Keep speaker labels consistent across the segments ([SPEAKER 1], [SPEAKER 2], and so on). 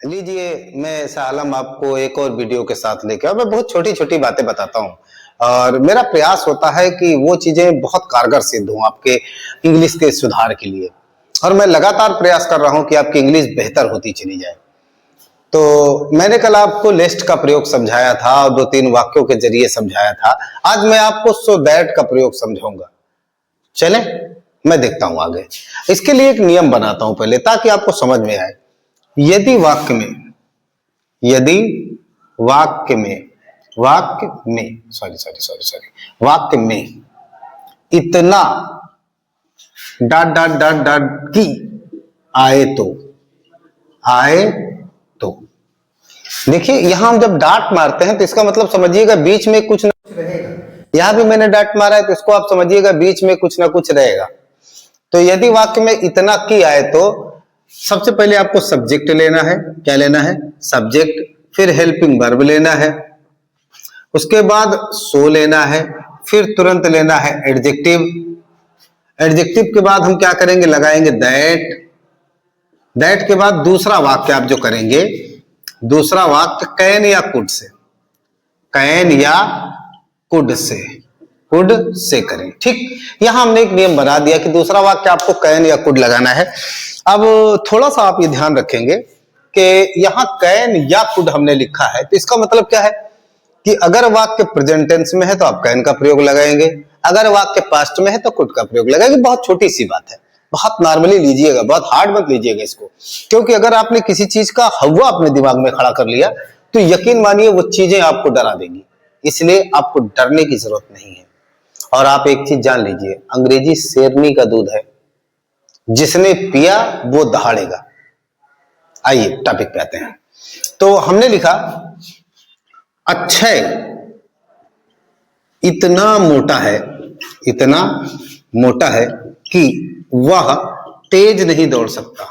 [SPEAKER 1] लीजिए, मैं सालम आपको एक और वीडियो के साथ लेके आया। मैं बहुत छोटी-छोटी बातें बताता हूँ और मेरा प्रयास होता है कि वो चीज़ें बहुत कारगर सिद्ध हों आपके इंग्लिश के सुधार के लिए। और मैं लगातार प्रयास कर रहा हूँ कि आपकी इंग्लिश बेहतर होती चली जाए। तो मैंने कल आपको लेस्ट का प्रयोग समझाया था और 2-3 वाक्यों के ज़रिए समझाया था। आज मैं आपको सो दैट का प्रयोग समझाऊँगा। चलें? मैं देखता हूँ आगे। इसके लिए एक नियम बनाता हूँ पहले ताकि आपको समझ में आए। यदि वाक्य में यदि वाक्य में इतना डॉट डॉट डॉट डॉट की आए तो देखिए, यहां हम जब डॉट मारते हैं तो इसका मतलब समझिएगा बीच में कुछ ना कुछ रहेगा। यहां भी मैंने डॉट मारा है तो इसको आप समझिएगा बीच में कुछ ना कुछ रहेगा। तो यदि वाक्य में इतना की आए तो सबसे पहले आपको सब्जेक्ट लेना है। क्या लेना है? सब्जेक्ट। फिर हेल्पिंग वर्ब लेना है, उसके बाद सो लेना है, फिर तुरंत लेना है एडजेक्टिव। एडजेक्टिव के बाद हम क्या करेंगे? लगाएंगे दैट। दैट के बाद दूसरा वाक्य आप जो करेंगे, दूसरा वाक्य कैन या कुड से, कैन या कुड से करें। ठीक, यहां हमने एक नियम बना दिया कि दूसरा वाक्य आपको कैन या कुड लगाना है। अब थोड़ा सा आप ये ध्यान रखेंगे कि यहां कैन या कुड हमने लिखा है तो इसका मतलब क्या है कि अगर वाक्य प्रेजेंट टेंस में है तो आप कैन का प्रयोग लगाएंगे, अगर वाक्य पास्ट में है तो कुड का प्रयोग लगाएंगे। बहुत छोटी सी बात है, बहुत नॉर्मली लीजिएगा, बहुत हार्ड मत लीजिएगा इसको। क्योंकि अगर आपने किसी चीज का हवा अपने दिमाग में खड़ा कर लिया तो यकीन मानिए वो चीजें आपको डरा देंगी। इसलिए आपको डरने की जरूरत नहीं है। और आप एक चीज जान लीजिए, अंग्रेजी शेरनी का दूध है, जिसने पिया वो दहाड़ेगा। आइए टॉपिक पे आते हैं। तो हमने लिखा अक्षय इतना मोटा है कि वह तेज नहीं दौड़ सकता।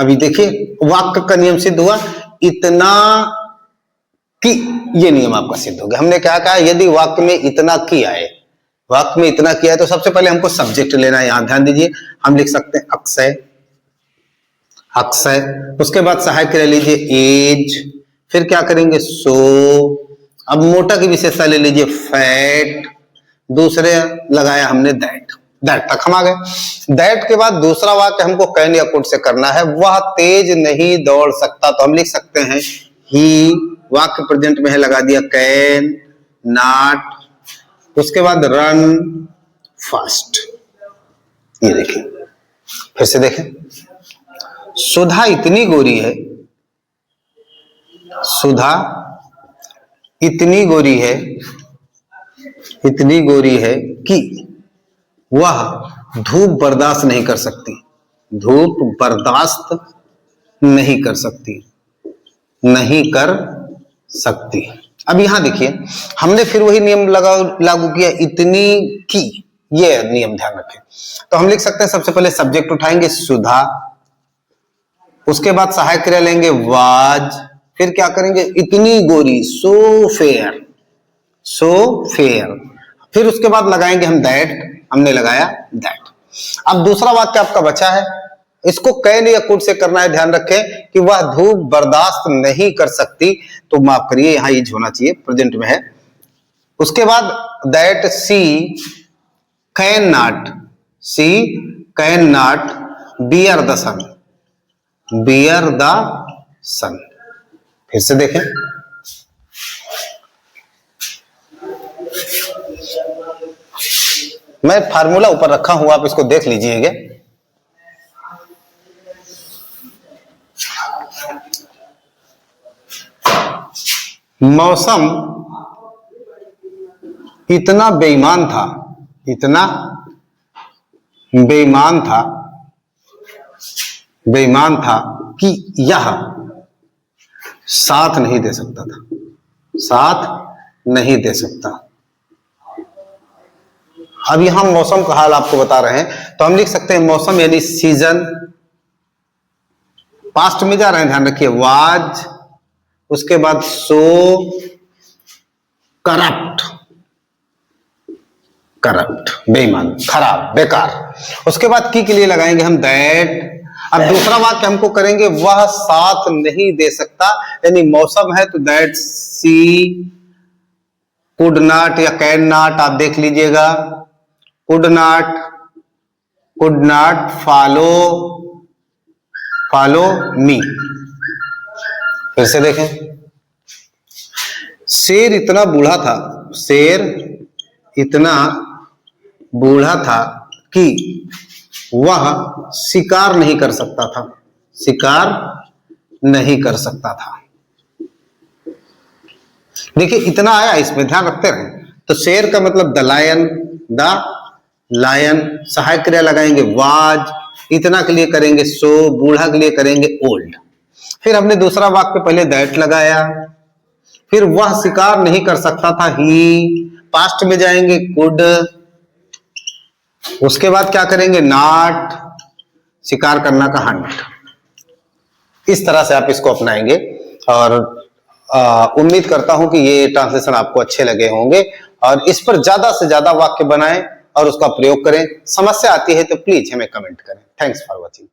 [SPEAKER 1] अभी देखिए वाक्य का नियम सिद्ध हुआ, इतना की, ये नियम आपका सिद्ध हो गया। हमने क्या कहा? यदि वाक्य में इतना की आए, वाक्य में इतना किया है तो सबसे पहले हमको सब्जेक्ट लेना है। यहां ध्यान दीजिए, हम लिख सकते हैं अक्षय। उसके बाद सहायक ले लीजिए एज, फिर क्या करेंगे? सो। अब मोटा की विशेषता ले लीजिए फैट, दूसरे लगाया हमने दैट तक हम आ गए। दैट के बाद दूसरा वाक्य हमको कैन या कुड से करना है, वह तेज नहीं दौड़ सकता। तो हम लिख सकते हैं ही, वाक्य प्रेजेंट में है, लगा दिया कैन नॉट। उसके बाद रन फास्ट। ये देखिए, फिर से देखें, सुधा इतनी गोरी है, इतनी गोरी है कि वह धूप बर्दाश्त नहीं कर सकती। अब यहां देखिए, हमने फिर वही नियम लागू किया, इतनी की, ये नियम ध्यान रखें। तो हम लिख सकते हैं, सबसे पहले सब्जेक्ट उठाएंगे सुधा, उसके बाद सहायक क्रिया लेंगे वाज, फिर क्या करेंगे? इतनी गोरी, सो फेयर। फिर उसके बाद लगाएंगे हम दैट, हमने लगाया दैट। अब दूसरा वाक्य आपका बचा है, इसको कैन या कुड से करना है। ध्यान रखें कि वह धूप बर्दाश्त नहीं कर सकती, तो माफ करिए यहां ये होना चाहिए, प्रेजेंट में है। उसके बाद that she can not bear the sun. फिर से देखें, मैं फार्मूला ऊपर रखा हूं, आप इसको देख लीजिएगा। मौसम इतना बेईमान था कि यह साथ नहीं दे सकता। अब यहां मौसम का हाल आपको बता रहे हैं, तो हम लिख सकते हैं मौसम यानी सीजन। पास्ट में जा रहे हैं, ध्यान रखिए, वाज, उसके बाद सो करप्ट करप्ट, बेईमान, खराब, बेकार। उसके बाद की के लिए लगाएंगे हम दैट। अब दूसरा वाक्य हमको करेंगे वह साथ नहीं दे सकता, यानी मौसम है तो दैट सी कुड नॉट या कैन नॉट, आप देख लीजिएगा, कुड नॉट फॉलो मी। फिर से देखें, शेर इतना बूढ़ा था, शेर इतना बूढ़ा था कि वह शिकार नहीं कर सकता था, शिकार नहीं कर सकता था। देखिए इतना आया, इसमें ध्यान रखते रहें। तो शेर का मतलब द लायन, सहायक क्रिया लगाएंगे वाज, इतना के लिए करेंगे सो, बूढ़ा के लिए करेंगे ओल्ड। फिर हमने दूसरा वाक्य पहले दैट लगाया, फिर वह शिकार नहीं कर सकता था ही, पास्ट में जाएंगे कुड, उसके बाद क्या करेंगे नॉट, शिकार करना का हंट। इस तरह से आप इसको अपनाएंगे और उम्मीद करता हूं कि ये ट्रांसलेशन आपको अच्छे लगे होंगे और इस पर ज्यादा से ज्यादा वाक्य बनाएं और उसका प्रयोग करें। समस्या आती है तो प्लीज हमें कमेंट करें। Thanks for watching.